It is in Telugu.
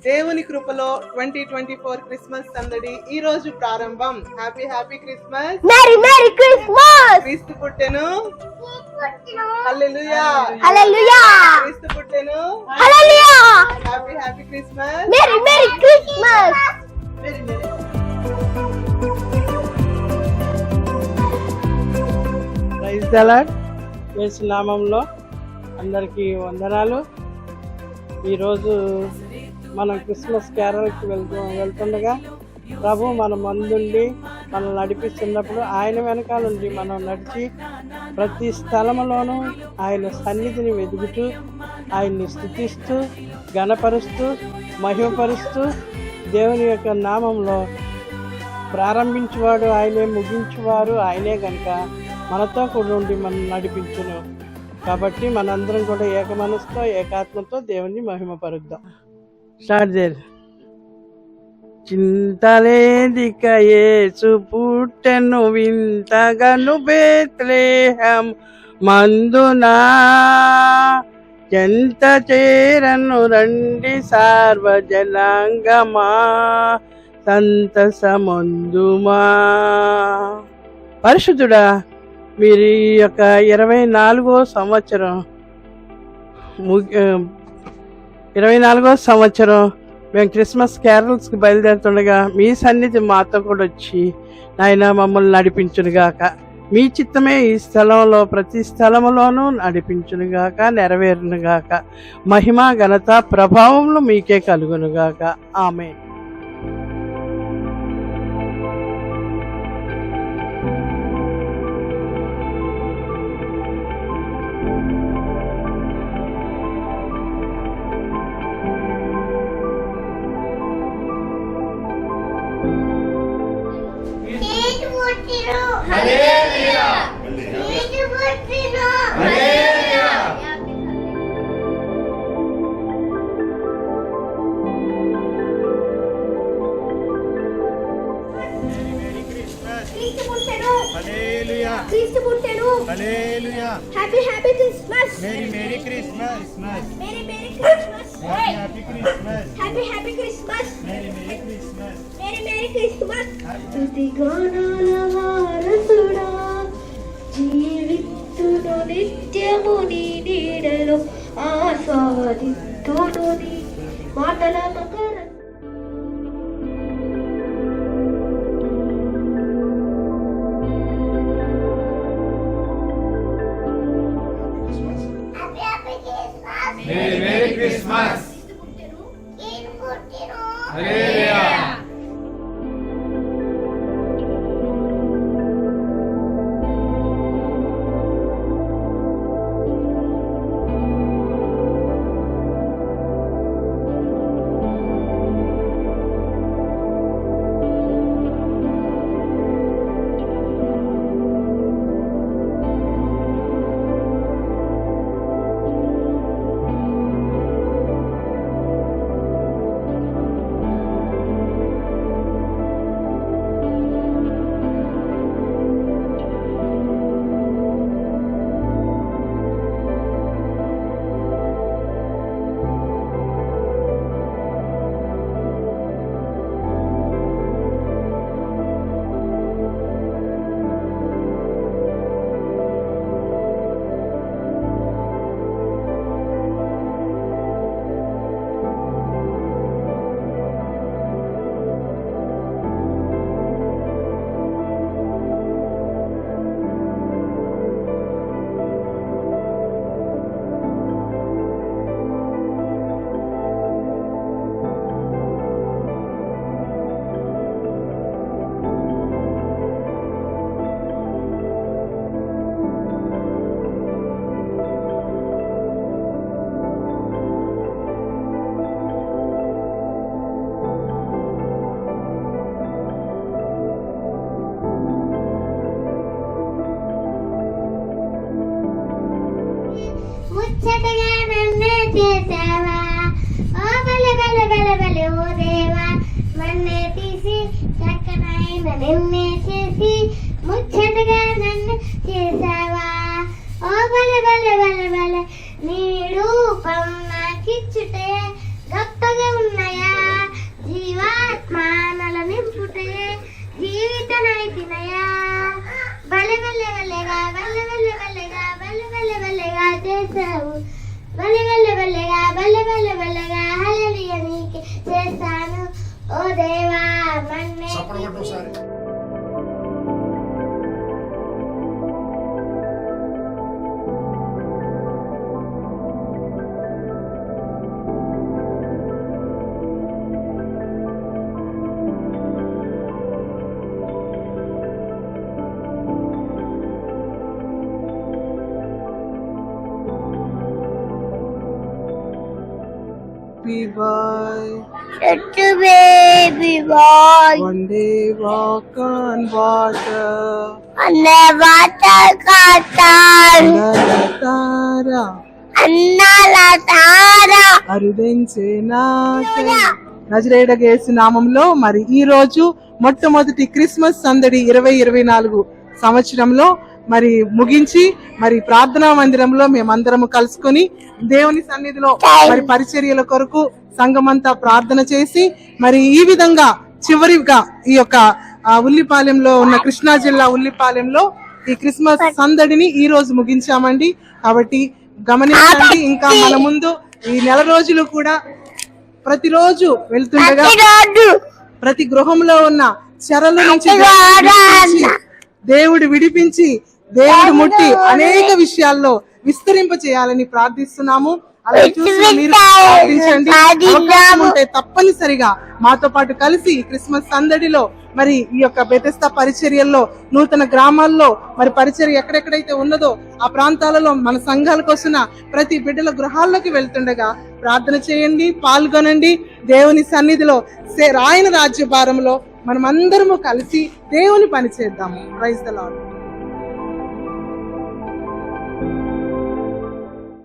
దేవుని కృపలో 2024 క్రిస్మస్ సందడి ఈ రోజు ప్రారంభం. Happy happy Christmas, merry merry Christmas. క్రీస్తు పుట్టెను, హల్లెలూయా హల్లెలూయా. క్రీస్తు పుట్టెను, hallelujah. Happy happy Christmas, merry merry Christmas. Very very. Praise the lord. యేసు నామంలో అందరికీ వందనాలు. ఈరోజు మనం క్రిస్మస్ క్యారల్కి వెళ్తుండగా ప్రభు మన ముందుండి మనం నడిపిస్తున్నప్పుడు ఆయన వెనకాలండి మనం నడిచి ప్రతి స్థలంలోనూ ఆయన సన్నిధిని వెతుకుతూ ఆయన్ని స్తుతిస్తూ ఘనపరుస్తూ మహిమపరుస్తూ దేవుని యొక్క నామంలో ప్రారంభించేవాడు ఆయనే, ముగించేవారు ఆయనే కనుక మనతో కూడా ఉండి మనం నడిపించును. కాబట్టి మనందరం కూడా ఏక మనసుతో ఏకాత్మతో దేవుని మహిమపరుద్దాం. స్టార్ట్ చేయాలి. చింతలేదిక యేసు పుట్టెను వింతగను బేత్లెహేం మందునా, ఎంత చేరను రండి సార్వజనాంగమా సంతసమందుమా. పరిశుద్ధుడా, మీరు ఈ యొక్క 24వ సంవత్సరం మేము క్రిస్మస్ క్యారల్స్కి బయలుదేరుతుండగా మీ సన్నిధి మాతో కూడా వచ్చి నాయన మమ్మల్ని నడిపించునుగాక. మీ చిత్తమే ఈ స్థలంలో ప్రతి స్థలంలోనూ నడిపించునుగాక, నెరవేరునుగాక. మహిమ ఘనత ప్రభావంలో మీకే కలుగునుగాక. ఆమేన్. క్రీస్తు పుట్టెను, hallelujah. Happy happy Christmas, merry merry Christmas, merry merry Christmas, happy Christmas, happy happy Christmas, merry merry Christmas, merry merry Christmas. స్తుతి గానాల వారసుడా, జీవితును నిత్యము నీ నీడలో ఆస్వాదితును నీ మాటల మకర. మేరీ మేరీ క్రిస్మస్, హల్లెలూయా. ముచ్చటగా నన్ను చేసావా, ఓ బలె బలె బలె బలె ఓ దేవా. మన్నే తీసి చక్కనైన నిన్నే చేసి ముచ్చటగా నన్ను చేసావా, ఓ బలె బలె బలె బలె. నీ రూపం నాకిచ్చుటే గొప్పగా ఉన్నాయా, Such a baby boy. One day walk on water. And never Katan. Tara Annala Tara. అరుదించే నాకై. నజరేయుడగు యేసు నామములో మరి ఈ రోజు మొట్టమొదటి క్రిస్మస్ సందడి 2024 సంవత్సరంలో మరి ముగించి మరి ప్రార్థనా మందిరంలో మేమందరము కలుసుకొని దేవుని సన్నిధిలో మరి పరిచర్యల కొరకు సంఘమంతా ప్రార్థన చేసి మరి ఈ విధంగా చివరిగా ఈ యొక్క ఉల్లిపాలెంలో ఉన్న కృష్ణా జిల్లా ఉల్లిపాలెంలో ఈ క్రిస్మస్ సందడిని ఈ రోజు ముగించామండి. కాబట్టి గమనించండి, ఇంకా మన ముందు ఈ నెల రోజులు కూడా ప్రతిరోజు వెళ్తుండగా ప్రతి గృహంలో ఉన్న చెరల నుంచి దేవుడు విడిపించి దేవుడు ముట్టి అనేక విషయాల్లో విస్తరింప చేయాలని ప్రార్థిస్తున్నాము. అలా చూసి మీరు ప్రార్థించండి. అవకాశం ఉంటే తప్పనిసరిగా మాతో పాటు కలిసి క్రిస్మస్ సందడిలో మరి ఈ యొక్క బెతెస్తా పరిచర్యల్లో నూతన గ్రామాల్లో మరి పరిచర్య ఎక్కడెక్కడైతే ఉన్నదో ఆ ప్రాంతాలలో మన సంఘాలకు వస్తున్న ప్రతి బిడ్డల గృహాల్లోకి వెళ్తుండగా ప్రార్థన చేయండి, పాల్గొనండి. దేవుని సన్నిధిలో ఆయన రాజ్య భారంలో మనం అందరము కలిసి దేవుని పని చేద్దాము. Praise the lord.